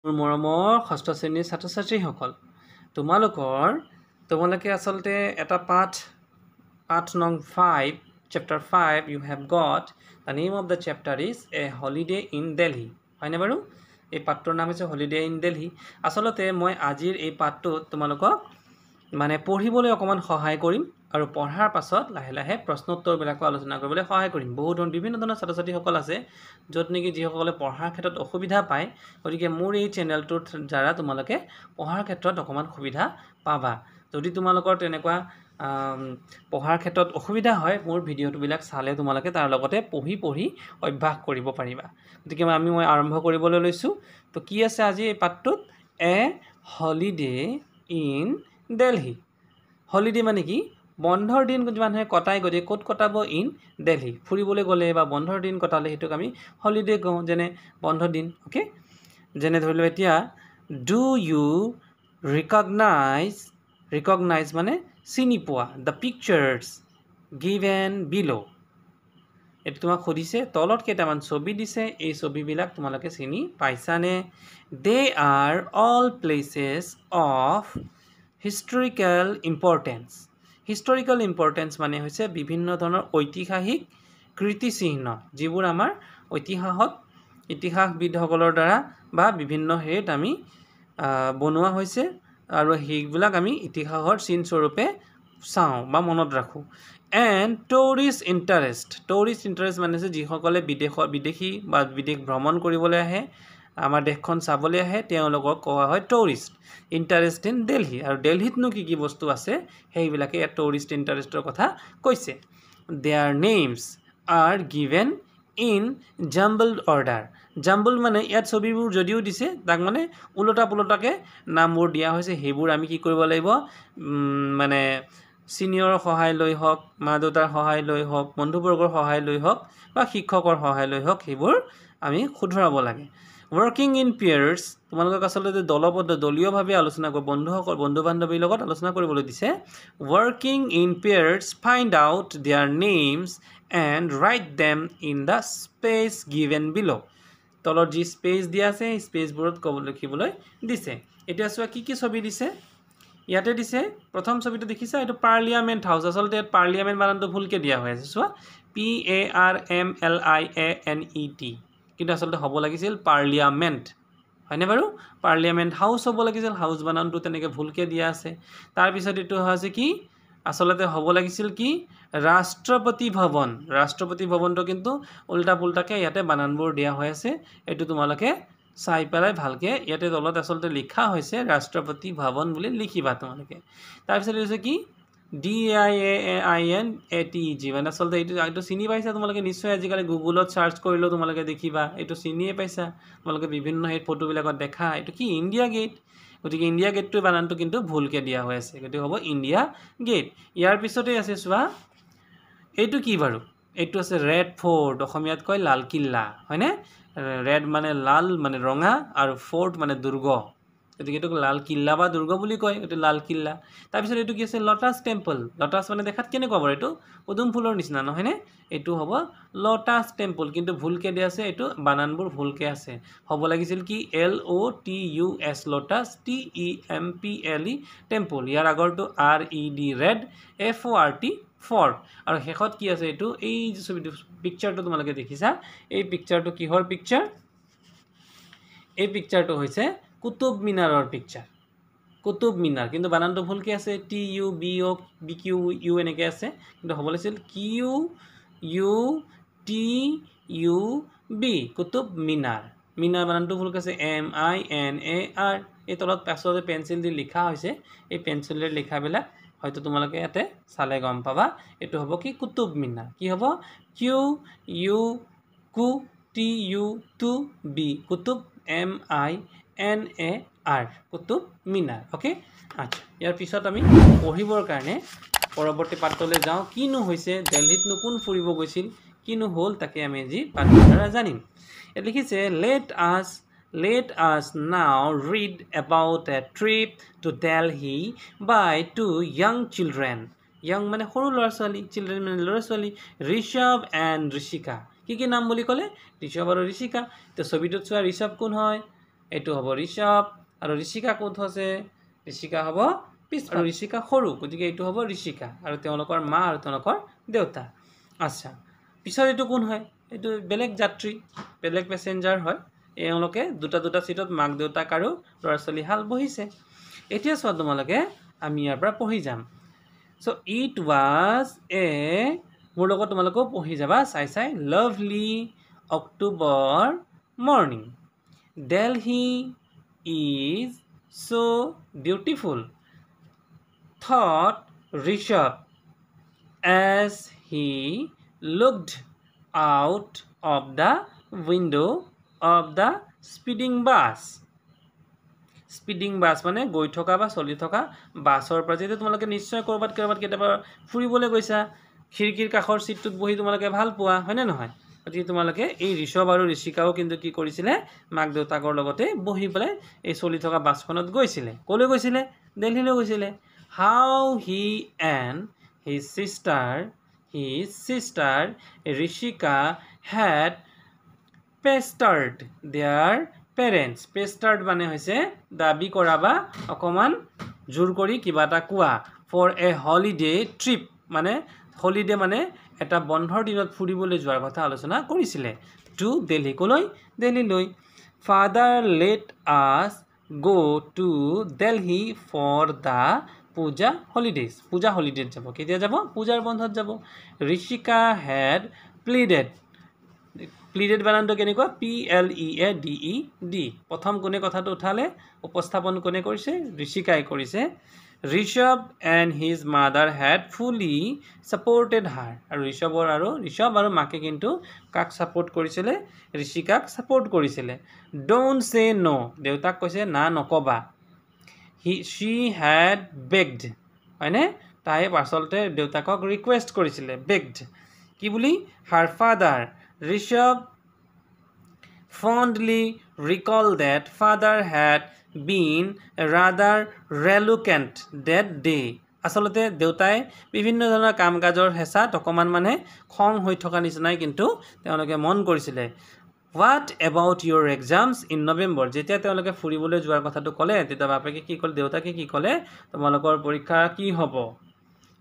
মোৰ মৰমৰ ষষ্ঠ শ্ৰেণীৰ ছাত্ৰ ছাত্ৰীসকল তোমালোকে আচলতে এটা পাঠ নং 5 chapter 5 you have got the name of the chapter is a holiday in Delhi হয়নে বাৰু এই পাঠটোৰ নাম হৈছে holiday in Delhi আচলতে মই আজিৰ এই পাঠটোত তোমালোকক মানে পঢ়িবলৈ অকমান সহায় কৰিম আৰু পঢ়াৰ পাছত লাহে লাহে প্ৰশ্নোত্তৰবিলাক আলোচনা কৰিবলৈ সহায় কৰিম বিভিন্ন ধৰণৰ ছাত্ৰ ছাত্ৰীসকল আছে য'ত নেকি যিসকলে পঢ়াৰ ক্ষেত্ৰত অসুবিধা পায় গতিকে মোৰ এই চেনেলটোৰ দ্বাৰা তোমালোকে পঢ়াৰ ক্ষেত্ৰত অকমান সুবিধা পাবা যদি তোমালোকৰ তেনেকুৱা পঢ়াৰ ক্ষেত্ৰত অসুবিধা হয় মোৰ ভিডিঅ'টোবিলাক চালে তোমালোকে তাৰ লগতে পঢ়ি অভ্যাস কৰিব পাৰিবা গতিকে মই আৰম্ভ কৰিবলৈ লৈছো তো কি আছে আজি এই পাঠটোত a holiday in Delhi holiday মানে কি বন্ধৰ দিন মানুহে কটাই গতি ক'ত কটাব ইন Delhi ফুৰিবলৈ গ'লে বা বন্ধৰ দিন কটালে হেতুক আমি হলিডে কওঁ যেনে বন্ধৰ দিন ওকে যেনে ধৰি লও এতিয়া ডু ইউ ৰিকগনাইজ মানে চিনি পোৱা দ্য পিকচাৰ্ছ গিভেন বিলো এটো তোমাক সুধিছে তলত কেইটামান ছবি দিছে এই ছবিবিলাক তোমালোকে চিনি পাইছানে they are all places of historical importance মানে হৈছে বিভিন্ন ধৰণৰ ঐতিহাসিক কৃতিচিহ্ন যিবোৰ আমাৰ ইতিহাসবিদসকলৰ দ্বাৰা বা বিভিন্ন হেৰিত আমি বনোৱা হৈছে আৰু সেইবিলাক আমি ইতিহাসৰ চিন স্বৰূপে চাওঁ বা মনত ৰাখো and tourist interest মানে হৈছে যিসকলে বিদেশী বা বিদেশ ভ্ৰমণ কৰিবলৈ আহে আমাৰ দেশখন চাবলৈ আহে তেওঁলোকক কোৱা হয় টুৰিষ্ট ইন্টাৰেষ্ট ইন দিল্লী আৰু দিল্লীতনো কি বস্তু আছে সেইবিলাকে এই টুৰিষ্ট ইন্টাৰেষ্টৰ কথা কৈছে their names are given in jumbled order jumble মানে ইয়াত ছবিবোৰ যদিও দিছে তাক মানে উলটা পুলটাকে নামবোৰ দিয়া হৈছে হেবোৰ আমি কি কৰিব লাগিব মানে সিনিয়ৰ সহায় লৈ হক মা দেউতাৰ সহায় লৈ হক বন্ধুবৰ্গৰ সহায় লৈ হক বা শিক্ষকৰ সহায় লৈ হক হেবোৰ আমি শুধৰাব লাগে working in pairs তোমালোকক আসলে দলীয়ভাৱে আলোচনা কৰিব বন্ধু বান্ধৱীৰ লগত আলোচনা কৰিবলৈ দিছে working in pairs find out their names and write them in the space given below তলত যি স্পেচ দিয়া আছে এই স্পেচবোৰত লিখিবলৈ দিছে এতিয়া চোৱা কি ছবি দিছে ইয়াতে দিছে প্ৰথম ছবিটো দেখিছা এটো পাৰ্লিয়ামেন্ট হাউস আসলে পাৰ্লিয়ামেন্ট বানানটো ভুলকে দিয়া হৈ আছে চোৱা PARLIAMENT কিন্তু আসলে হ'ব লাগিছিল পাৰ্লিয়ামেন্ট হয়নে বাৰু পাৰ্লিয়ামেন্ট হাউস হ'ব লাগিছিল হাউস বানানটো তেনেকে ভুলকে দিয়া আছে তাৰ পিছত এটো হৈছে কি আসলে হ'ব লাগিছিল কি ৰাষ্ট্ৰপতি ভৱনটো কিন্তু উল্টা পুল্টাকে ইয়াতে বানানবোৰ দিয়া হৈ আছে এটো তোমালোকে চাই পেলাই ভালকে ইয়াতে তলত আসলে লিখা হৈছে ৰাষ্ট্ৰপতি ভৱন বুলি লিখিবা তোমালোকে তাৰ পিছত হৈছে কি DIAINATEG মানে আসলে এইটো চিনি পাইছা তোমালোকে নিশ্চয় আজিকালি গুগলত সার্চ কৰিলো তোমালোকে দেখিবা এইটো চিনিয়ে পাইছা তোমালোকে বিভিন্ন হেড ফটোবিলাকত দেখা এইটো কি ইন্ডিয়া গেট গতিকে ইন্ডিয়া গেটটো বানানটো কিন্তু ভুলকে দিয়া হৈ আছে গতিকে হ'ব ইন্ডিয়া গেট ইয়াৰ পিছতে আছে চোৱা এইটো কি বাৰু এইটো আছে ৰেড ফোৰ্ট অসমীয়াত কয় লাল কিল্লা হয়নে ৰেড মানে লাল মানে ৰঙা আৰু ফোৰ্ট মানে দুৰ্গ গতিকে এটো লাল কিল্লা বা দুৰ্গ বুলি কয় এটো লাল কিল্লা তাৰ পিছত এটো কি আছে লটাস টেম্পল লটাস মানে দেখাত কেনে কব এটো পদুম ফুলৰ নিচিনা নহয়নে এটো হ'ব লটাস টেম্পল কিন্তু ভুলকে দিয়া আছে এটো বানানবোৰ ভুলকে আছে হ'ব লাগিছিল কি LOTUS লটাস TEMPLE টেম্পল ইয়াৰ আগৰটো RED ৰেড FORT ফৰ আৰু হেখত কি আছে এটো এই যে ছবিটো পিকচাৰটো তোমালোকে দেখিছা এই পিকচাৰটো কিহৰ পিকচাৰ এই পিকচাৰটো হৈছে কুতুব মিনাৰৰ পিকচাৰ কুতুব মিনাৰ কিন্তু বানানটো ভুলকে আছে TUBQ এনেকে আছে কিন্তু হ'ব লাগিছিল QUTUB কুতুব মিনাৰ বানানটো ভুলকে আছে MINAR এই তলত পাছতে পেন্সিল দি লিখা হৈছে এই পেন্সিলেৰে লিখাবিলাক হয়তো তোমালোকে ইয়াতে চালে গম পাবা এটো হ'ব কি কুতুব মিনাৰ কি হ'ব QUTUB Qutub MINAR Qutub Minar okay আচ্ছা ইয়াৰ পিছত আমি পঢ়িবৰ কাৰণে পৰৱৰ্তী পাঠলৈ যাওঁ কিনো হৈছে দিল্লীত কোন ফুৰিব গৈছিল কিনো হ'ল তাকে আমি আজি পাঠৰ জানিম এ লিখিছে let us now read about a trip to Delhi by two young children young মানে সৰু ল'ৰা ছোৱালী children মানে ল'ৰা ছোৱালী ঋষভ and ঋষিকা কি নাম বুলি ক'লে ঋষভ আৰু ঋষিকা তো ছবিটোত চোৱা ঋষভ কোন হয় এইটো হ'ব ঋষভ আৰু ঋষিকা ক'ত আছে ঋষিকা হ'ব পিছ আৰু ঋষিকা সৰু গতিকে এইটো হ'ব ঋষিকা আৰু তেওঁলোকৰ মা আৰু তেওঁলোকৰ দেউতা আচ্ছা পিছত এইটো কোন হয় এইটো বেলেগ যাত্ৰী বেলেগ পেছেঞ্জাৰ হয় এওঁলোকে দুটা দুটা সিটত মাক দেউতাক আৰু ল'ৰা ছোৱালী হাল বহিছে এতিয়া চোৱা তোমালোকে আমি ইয়াৰ পৰা পঢ়ি যাম সো ইট ৱাজ এ মোৰ লগত তোমালোকেও পঢ়ি যাবা চাই চাই lovely October morning Delhi is so beautiful thought Rishabh as he looked out of the window of the speeding bus speeding bus মানে গৈ থকা বা চলি থকা বাছৰ পৰা যেতিয়া তোমালোকে নিশ্চয় ক'ৰবাত কেতিয়াবা ফুৰিবলৈ গৈছা খিৰিকীৰ কাষৰ চিটটোত বহি তোমালোকে ভাল পোৱা হয়নে নহয় গতিকে তোমালোকে এই ঋষভ আৰু ঋষিকাও কিন্তু কি কৰিছিলে মাক দেউতাকৰ লগতে বহি পেলাই এই চলি থকা বাছখনত গৈছিলে ক'লৈ গৈছিলে দিল্লীলৈ গৈছিলে how he and his sister Rishika had pestered their parents pestered মানে হৈছে দাবী কৰা বা অকণমান জোৰ কৰি কিবা এটা কোৱা ফৰ এ হলিডে ট্ৰিপ মানে হলিডে মানে এটা বন্ধৰ দিনত ফুৰিবলৈ যোৱাৰ কথা আলোচনা কৰিছিলে টু দিল্লী ক'লৈ দিল্লীলৈ father let us go to Delhi for the Puja holidays যাব কেতিয়া যাব পূজাৰ বন্ধত যাব ঋষিকা হেড প্লিডেড বানানটো কেনেকুৱা PLEADED প্ৰথম কোনে কথাটো উঠালে উপস্থাপন কোনে কৰিছে ঋষিকাই কৰিছে Rishabh and his mother head ফুলি ছাপৰ্টেড হাৰ আৰু ঋষভ আৰু মাকে কিন্তু কাক ছাপৰ্ট কৰিছিলে ঋষিকাক ছাপৰ্ট কৰিছিলে ডোণ্ট চে ন' দেউতাক কৈছে না নক'বা শ্বি হেড বেগড হয়নে তাই আচলতে দেউতাকক ৰিকুৱেষ্ট কৰিছিলে বেগড কি বুলি হাৰ father Rishabh fondly recalled that father had been rather reluctant that day. আচলতে দেউতাই বিভিন্ন ধৰণৰ কাম কাজৰ হেঁচাত অকণমান মানে খং হৈ থকা নিচিনাই কিন্তু তেওঁলোকে মন কৰিছিলে what about Euro exams in November যেতিয়া তেওঁলোকে ফুৰিবলৈ যোৱাৰ কথাটো ক'লে তেতিয়া বাপেকে কি ক'লে দেউতাকে কি ক'লে তোমালোকৰ পৰীক্ষা কি হ'ব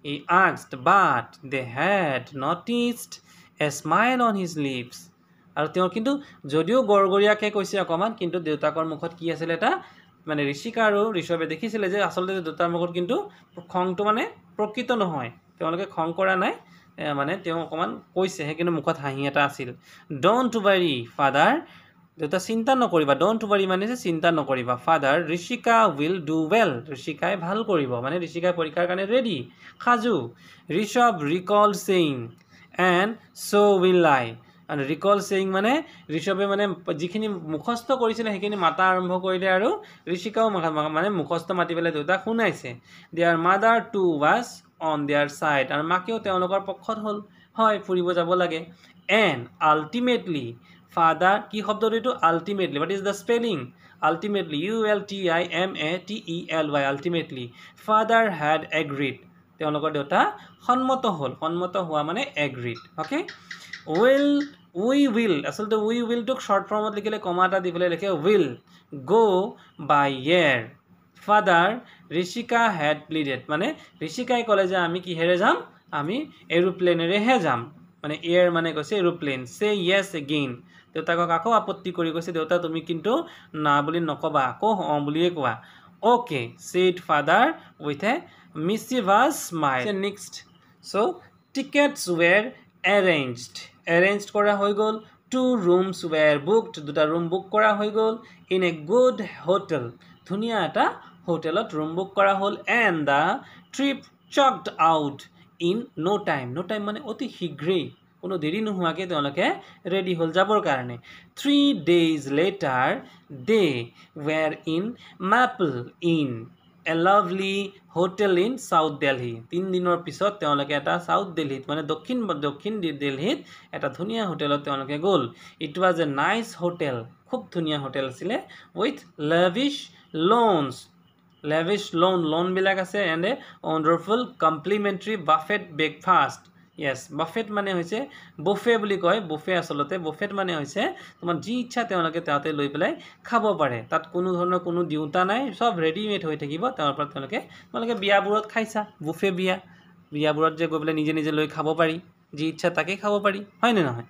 ই asked but they had noticed a smile on his lips আৰু তেওঁ কিন্তু যদিও গৰগৰীয়াকৈ কৈছে অকণমান কিন্তু দেউতাকৰ মুখত কি আছিলে এটা মানে ঋষিকা আৰু ঋষভে দেখিছিলে যে আচলতে দেউতাৰ মুখত কিন্তু খংটো মানে প্ৰকৃত নহয় তেওঁলোকে খং কৰা নাই মানে তেওঁ অকণমান কৈছেহে কিন্তু মুখত হাঁহি এটা আছিল ডোণ্ট ৱাৰি ফাদাৰ দেউতা চিন্তা নকৰিবা ডোণ্ট ৱাৰি মানে যে চিন্তা নকৰিবা father Rishika will do well ঋষিকাই ভাল কৰিব মানে ঋষিকাই পৰীক্ষাৰ কাৰণে ৰেডি সাজু Rishabh recall saying and so' will I আৰু ৰিকল ছেইং মানে ঋষভে মানে যিখিনি মুখস্থ কৰিছিলে সেইখিনি মাতা আৰম্ভ কৰিলে আৰু ঋষিকাও মানে মুখস্থ মাতি পেলাই দেউতাক শুনাইছে their mother too was on their side আৰু মাকেও তেওঁলোকৰ পক্ষত হ'ল হয় ফুৰিব যাব লাগে এণ্ড আল্টিমেটলি ফাদাৰ কি শব্দটো এইটো ultimately what is the spelling ultimately ULTIMATELY ultimately father had agreed তেওঁলোকৰ দেউতা সন্মত হোৱা মানে এগ্ৰিড অ'কে উই উইল আচলতে উই উইলটোক শ্বৰ্ট ফৰ্মত লিখিলে কমা এটা দি পেলাই লিখে will go' by air father Rishika had pleaded মানে ঋষিকাই ক'লে যে আমি কিহেৰে যাম আমি এৰোপ্লেনেৰেহে যাম মানে এয়াৰ মানে কৈছে এৰোপ্লেন চে য়েছ এগেইন দেউতাকক আকৌ আপত্তি কৰি কৈছে দেউতা তুমি কিন্তু না বুলি নক'বা আকৌ অঁ বুলিয়ে কোৱা okay said father with a mischievous smile next so tickets were arranged কৰা হৈ গ'ল 2 rooms were booked দুটা ৰুম বুক কৰা হৈ গ'ল in a good hotel ধুনীয়া এটা হোটেলত ৰুম বুক কৰা হ'ল and the trip chalked out in no time মানে অতি শীঘ্ৰেই কোনো দেৰি নোহোৱাকৈ তেওঁলোকে ৰেডি হ'ল যাবৰ কাৰণে 3 days later they were in Maple Inn a lovely hotel in South Delhi 3 দিনৰ পিছত তেওঁলোকে এটা সাউথ দিল্লীত মানে দক্ষিণ দিল্লীত এটা ধুনীয়া হোটেলত তেওঁলোকে গ'ল it was a nice hotel খুব ধুনীয়া হোটেল আছিলে উইথ lavish loan বিলাক আছে and A wonderful complimentary buffet breakfast Yes, buffet মানে হৈছে বুফে বুলি কয় বুফে আসলতে বুফেট মানে হৈছে তোমাৰ যি ইচ্ছা তেওঁলোকে তাতে লৈ পেলাই খাব পাৰে তাত কোনো ধৰণৰ কোনো দিউতা নাই সব ৰেডিমেড হৈ থাকিব তাৰ পৰা তেওঁলোকে বিয়াবোৰত খাইছা বুফে বিয়াবোৰত যে গৈ পেলাই নিজে নিজে লৈ খাব পাৰি যি ইচ্ছা তাকে খাব পাৰি হয় নে নহয়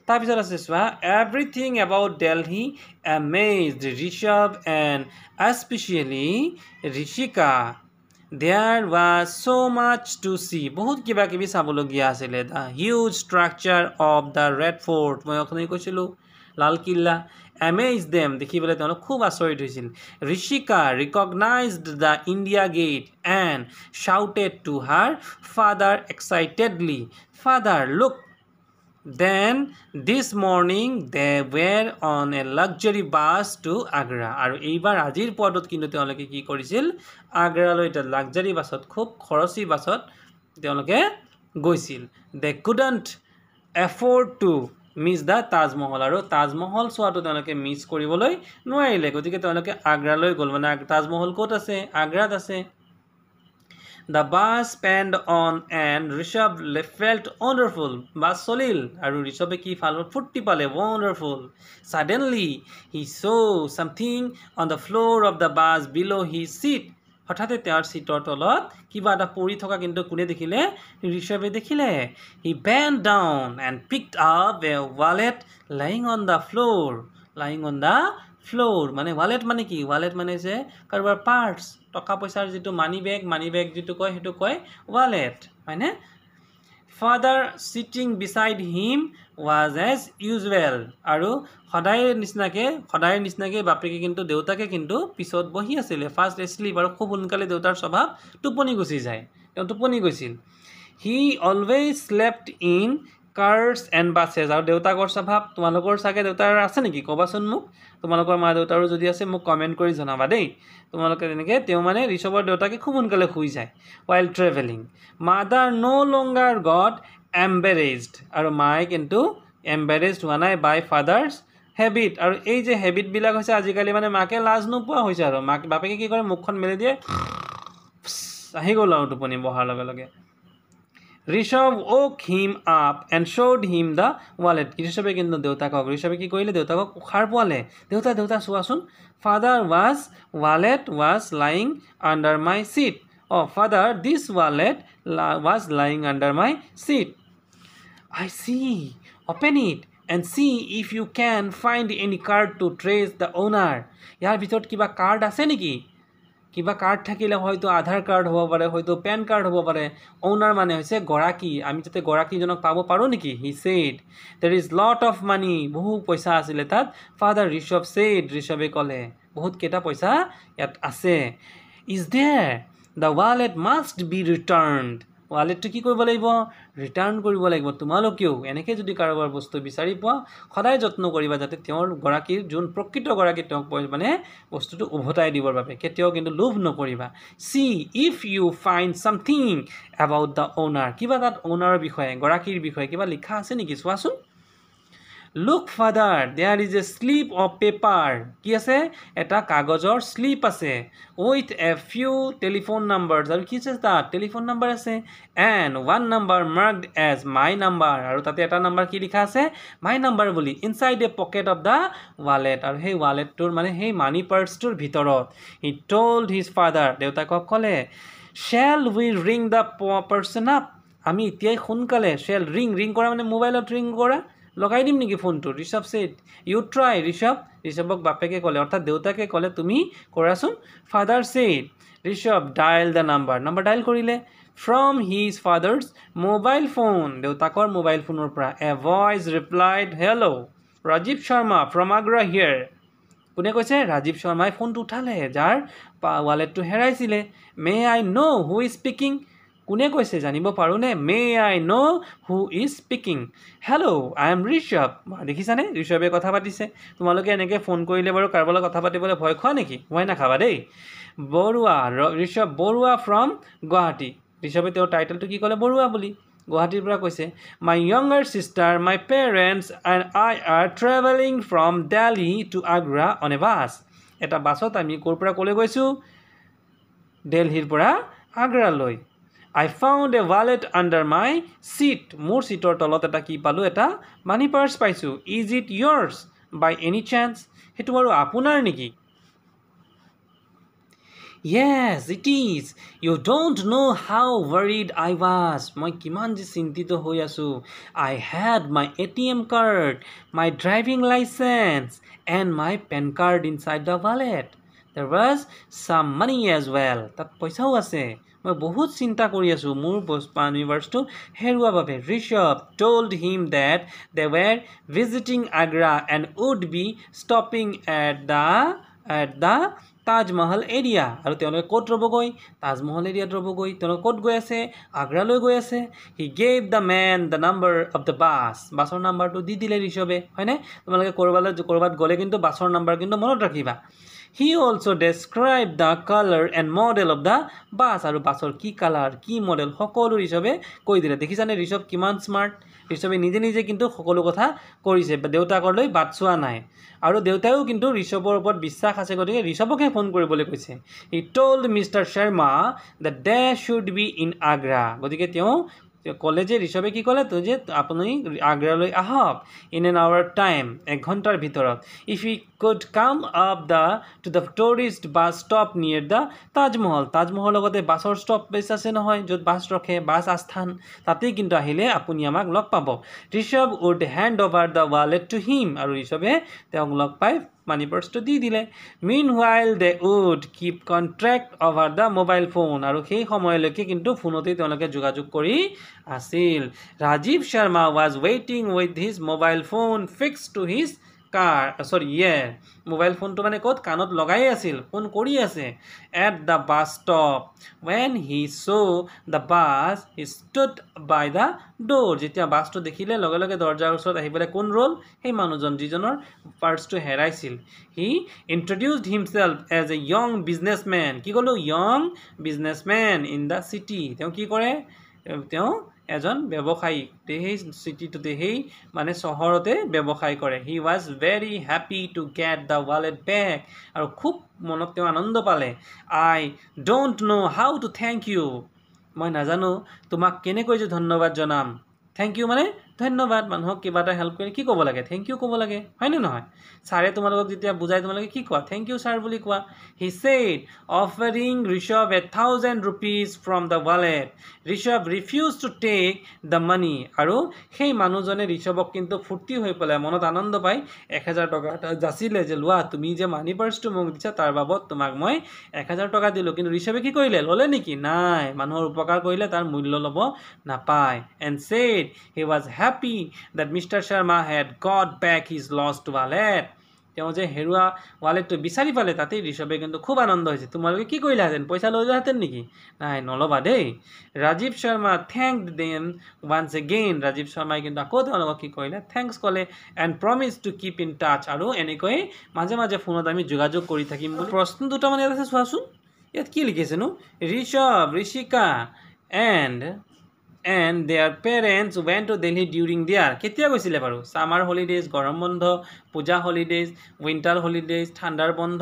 তাৰপিছত আছে চোৱা everything about Delhi amazed Rishabh and especially Rishika. There was so much to see. বহুত কিবা কিবি চাবলগীয়া আছিলে the huge structure of the Red Fort মই অখনেই কৈছিলো লাল কিল্লা amazed them দেখি পেলাই তেওঁলোক খুব আচৰিত হৈছিল Rishika recognized the India Gate and shouted to her father excitedly father look. Then this morning they were on a luxury bus to Agra আৰু এইবাৰ আজিৰ পদত কিন্তু তেওঁলোকে কি কৰিছিল আগ্ৰালৈ এটা লাক্সাৰি বাছত খুব খৰচী বাছত তেওঁলোকে গৈছিল they couldn't afford to miss the Taj Mahal আৰু Taj Mahal চোৱাটো তেওঁলোকে মিছ কৰিবলৈ নোৱাৰিলে গতিকে তেওঁলোকে আগ্ৰালৈ গ'ল মানে Taj Mahal ক'ত আছে আগ্ৰাত আছে The bus spanned on and Rishabh felt wonderful. Bus solil. Aru Rishabh ki falo futti pale wonderful. Suddenly he saw something on the floor of the bus below his seat. হঠাতে তেওঁৰ সিটৰ তলত কিবা এটা পৰি থকা কিন্তু কোনে দেখিলে ঋষভে দেখিলে he bent down and picked up a wallet lying on the floor মানে wallet মানে কি wallet মানে যে কাৰোবাৰ পাৰ্টস টকা পইচাৰ যেটো মানি বেগ যেটো কয় হেটো কয় wallet হয়নে father sitting beside him was as usual আৰু সদায়ৰ নিচিনাকে বাপেকে কিন্তু দেউতাকে কিন্তু পিছত বহি আছিল ফাৰ্স্ট স্লিপ আৰু খুব উনকালে দেউতাৰ স্বভাৱ টোপনি গুচি যায় তেওঁ টোপনি গৈছিল he always slept in cars and buses আৰু দেউতাকৰ স্বভাৱ তোমালোকৰ সাকে দেউতাৰ আছে নেকি কবাচোন মোক তোমালোকৰ মা দেউতাৰো যদি আছে মোক কমেন্ট কৰি জনাবা দেই তোমালোকে এনেকে তেও মানে ঋষভৰ দেউতাকে খুব উনকালে শুই যায় while traveling mother no longer got embarrassed আৰু মাই কিন্তু embarrassed হোৱা নাই by father's habit আৰু এই যে habit বিলাক হৈছে আজিকালি মানে মাকে লাজ নোপোৱা হৈছে আৰু মাক বাপেকে কি কৰে মুখখন মেলি দিয়ে আহি গ'ল আৰু টোপনি বহাৰ লগে লগে Rishabh woke him up and showed him the wallet. Rishabhe kintu Rishabhe ki koile deutakok ukhar poale. Deuta suasun. Father wallet was lying under my seat. Oh father, this wallet was lying under my seat. I see. Open it and see if you can find any card to trace the owner. Yar bhitor kiba card ase niki? কিবা card থাকিলে হয়তো আধাৰ card হ'ব পাৰে হয়তো PAN card হ'ব পাৰে owner মানে হৈছে গৰাকী আমি যাতে গৰাকীজনক পাব পাৰো নেকি he said there is lot of money বহু পইচা আছিল তাত father Rishabh said ঋষভে কলে বহুত কেটা পইচা ইয়াত আছে is there the wallet must be returned wallet কি কৰিব লাগিব ৰিটাৰ্ণ কৰিব লাগিব তোমালোকেও এনেকে যদি কাৰোবাৰ বস্তু বিচাৰি পোৱা সদায় যত্ন কৰিবা যাতে তেওঁৰ গৰাকীৰ যোন প্ৰকৃত গৰাকী তেওঁক মানে বস্তুটো উভতাই দিবৰ বাবে কেতিয়াও কিন্তু লোভ নকৰিবা see if you find something about the owner কিবা তাত ownerৰ বিষয়ে গৰাকীৰ বিষয়ে কিবা লিখা আছে নেকি চোৱাচোন Look father, there is a slip of paper. কি আছে এটা কাগজৰ slip আছে with a few telephone numbers. আৰু কি আছে তাত telephone number আছে and one number marked as my number. আৰু তাতে এটা নাম্বাৰ কি লিখা আছে my number বুলি inside a pocket of the wallet. আৰু সেই wallet টোৰ মানে সেই money purse টোৰ ভিতৰত he told his father দেউতাকক ক'লে shall we ring the person up আমি এতিয়াই সোনকালে shall ring কৰা মানে মোবাইলত ring কৰা লগাই দিম নেকি ফোনটো ঋষভ said you try ঋষভক বাপেকে ক'লে অৰ্থাৎ দেউতাকে ক'লে তুমি কৰাচোন father said Rishabh dial the number dial কৰিলে from his father's mobile phone দেউতাকৰ মোবাইল ফোনৰ পৰা a voice replied hello Rajiv Sharma from Agra here কোনে কৈছে ৰাজীৱ শৰ্মাই ফোনটো উঠালে যাৰ ওয়ালেটটো হেৰাইছিলে may I know who is speaking কোনে কৈছে জানিব পাৰো নে may I know who is speaking hello I am Rishabh দেখিছানে ঋষভে কথা পাতিছে তোমালোকে এনেকে ফোন কৰিলে বাৰু কাৰবালৈ কথা পাতিবলৈ ভয় খোৱা নেকি ভয় না খাবা দেই ঋষভ বৰুৱা from গুৱাহাটী ঋষভে তেওঁৰ টাইটেলটো কি ক'লে বৰুৱা বুলি গুৱাহাটীৰ পৰা কৈছে my younger sister my parents and I are traveling from Delhi to Agra on a bus এটা বাছত আমি কোৰ পৰা কলে গৈছো দিল্লীৰ পৰা আগ্ৰালৈ I found a wallet under my seat. মোৰ সিটৰ তলত এটা কি পালো এটা মানি পাৰ্স পাইছো. Is it yours by any chance? হেতু বাৰু আপোনাৰ নেকি? Yes, it is. You don't know how worried I was. মই কিমান যে চিন্তিত হৈ আছো. I had my ATM card, my driving license, and my PAN card inside the wallet. There was some money as well. তাত পইচাও আছে. মই বহুত চিন্তা কৰি আছো মোৰ মানি পাৰ্সটো হেৰুৱা বাবে. Rishabh told him that they were visiting Agra and would be stopping at the Taj Mahal area আৰু তেওঁলোকে ক'ত ৰ'বগৈ তাজমহল এৰিয়াত ৰ'বগৈ তেওঁলোকে ক'ত গৈ আছে আগ্ৰালৈ গৈ আছে he gave the men the number of the বাছৰ নাম্বাৰটো দি দিলে ঋষভে হয়নে তোমালোকে ক'ৰবাত গ'লে কিন্তু বাছৰ নাম্বাৰ কিন্তু মনত ৰাখিবা হি also' describe the colour and model of the bus আৰু বাছৰ কি কালাৰ কি মডেল সকলো ঋষভে কৈ দিলে দেখিছানে ঋষভ কিমান স্মাৰ্ট ঋষভে নিজে কিন্তু সকলো কথা কৰিছে দেউতাকলৈ বাট চোৱা নাই আৰু দেউতায়ো কিন্তু ঋষভৰ ওপৰত বিশ্বাস আছে গতিকে ঋষভকে ফোন কৰিবলৈ কৈছে he told mister Sharma that they should be in Agra গতিকে তেওঁ ক'লে যে ঋষভে কি ক'লে তো যে আপুনি আগ্ৰালৈ আহক ইন এন আৱাৰ টাইম 1 ঘণ্টাৰ ভিতৰত if E could come up to the tourist bus stop near the Taj Mahal লগতে বাছৰ ষ্টপ প্লেচ আছে নহয় য'ত বাছ ৰখে বাছ আস্থান তাতেই কিন্তু আহিলে আপুনি আমাক লগ পাব Rishabh would hand over the wallet to him আৰু ঋষভে তেওঁক লগ পাই মানি পাৰ্সটো দি দিলে meanwhile they would keep contract over the mobile phone আৰু সেই সময়লৈকে কিন্তু ফোনতেই তেওঁলোকে যোগাযোগ কৰি আছিল ৰাজীৱ শৰ্মা ৱাজ ৱেইটিং with his mobile phone fix to his mobile ফোনটো মানে ক'ত কাণত লগাই আছিল ফোন কৰি আছে at the bus stop when he saw' the bus he stood by the door যেতিয়া বাছটো দেখিলে লগে লগে দৰ্জাৰ ওচৰত আহি পেলাই কোন ৰ'ল সেই মানুহজন যিজনৰ পাৰ্চটো হেৰাইছিল he introduced himself as a young businessman কি ক'লো young businessman in the city তেওঁ কি কৰে তেওঁ এজন ব্যৱসায়ী সেই চিটিটোতে সেই মানে চহৰতে ব্যৱসায় কৰে he was very happy to get the wallet back আৰু খুব মনত তেওঁ আনন্দ পালে I don't know' how to thank you মই নাজানো তোমাক কেনেকৈ যে ধন্যবাদ জনাম থেংক ইউ মানে ধন্যবাদ মানুহক কিবা এটা হেল্প কৰি কি ক'ব লাগে থেংক ইউ ক'ব লাগে হয়নে নহয় ছাৰে তোমালোকক যেতিয়া বুজাই তোমালোকে কি কোৱা থেংক ইউ ছাৰ বুলি কোৱা হি said offering Rishabh 1,000 rupees from the wallet Rishabh refuse to take the money আৰু সেই মানুহজনে ঋষভক কিন্তু ফূৰ্তি হৈ পেলাই মনত আনন্দ পাই 1,000 টকা এটা যাচিলে যে লোৱা তুমি যে মানি পাৰ্চটো মোক দিছা তাৰ বাবদ তোমাক মই 1,000 টকা দিলোঁ কিন্তু ঋষভে কি কৰিলে ল'লে নেকি নাই মানুহৰ উপকাৰ কৰিলে তাৰ মূল্য ল'ব নাপায় and said he was happy that Mr. Sharma had got back his lost wallet তেওঁ যে হেৰুৱা ৱালেটটো বিচাৰি পালে তাতেই ঋষভে কিন্তু খুব আনন্দ হৈছে তোমালোকে কি কৰিলাহেঁতেন পইচা লৈ যোৱাহেঁতেন নেকি নাই নল'বা দেই Rajiv Sharma thanked them once again Rajiv শৰ্মাই কিন্তু আকৌ তেওঁলোকক কি কৰিলে থেংকছ ক'লে and promise to keep in touch আৰু এনেকৈ মাজে মাজে ফোনত আমি যোগাযোগ কৰি থাকিম বুলি প্ৰশ্ন দুটামান ইয়াত আছে চোৱাচোন ইয়াত কি লিখিছেনো Rishabh Rishika and their parents went to Delhi during their কেতিয়া গৈছিলে বাৰু সামাৰ হলিডেজ গৰম বন্ধ পূজা হলিডেজ উইণ্টাৰ হলিডেজ ঠাণ্ডাৰ বন্ধ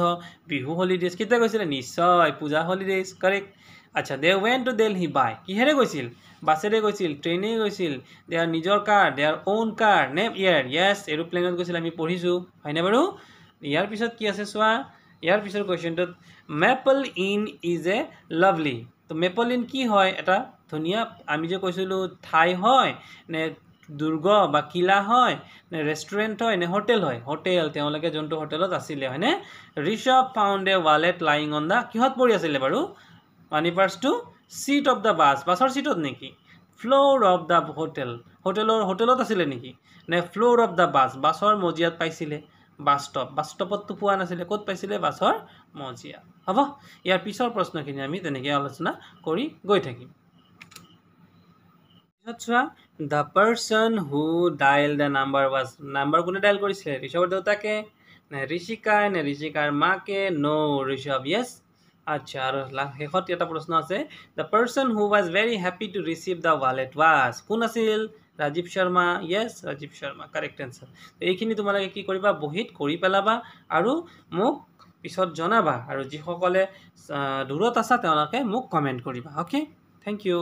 বিহু হলিডেজ কেতিয়া গৈছিলে নিশ্চয় পূজা হলিডেজ কাৰেক্ট আচ্ছা দে ৱেণ্ট টু দিল্লী বাই কিহেৰে গৈছিল বাছেৰে গৈছিল ট্ৰেইনে গৈছিল দেয়াৰ নিজৰ কাৰ দেয়াৰ অ'ন কাৰ নে য়েছ এৰোপ্লেনত গৈছিল আমি পঢ়িছোঁ হয়নে বাৰু ইয়াৰ পিছত কি আছে চোৱা ইয়াৰ পিছৰ কুৱেশ্যনটোত Maple Inn is a lovely to Maple Inn কি হয় এটা ধুনীয়া আমি যে কৈছিলোঁ ঠাই হয় নে দুৰ্গ বা কিলা হয় নে ৰেষ্টুৰেণ্ট হয় নে হোটেল হয় হোটেল তেওঁলোকে যোনটো হোটেলত আছিলে হয়নে Rishabh found A wallet lying on the কিহত পৰি আছিলে বাৰু মানি পাৰ্চটো চিট অফ দ্য বাছৰ চিটত নেকি ফ্ল'ৰ অফ দ্য হোটেলত আছিলে নেকি নে ফ্ল'ৰ অফ দ্য বাছৰ মজিয়াত পাইছিলে বাছ ষ্টপততো পোৱা নাছিলে ক'ত পাইছিলে বাছৰ মজিয়াত হ'ব ইয়াৰ পিছৰ প্ৰশ্নখিনি আমি তেনেকৈ আলোচনা কৰি গৈ থাকিম চোৱা the person who dial the number কোনে ডাইল কৰিছিলে ঋষভৰ দেউতাকে নে ঋষিকাই নে ঋষিকাৰ মাকে ঋষভ য়েছ আচ্ছা আৰু শেষত এটা প্ৰশ্ন আছে the person who was very happy to receive the wallet was কোন আছিল Rajiv Sharma yes Rajiv Sharma correct answer এইখিনি তোমালোকে কি কৰিবা বহীত কৰি পেলাবা আৰু মোক পিছত জনাবা আৰু যিসকলে দূৰত আছা তেওঁলোকে মোক কমেণ্ট কৰিবা অ'কে থেংক ইউ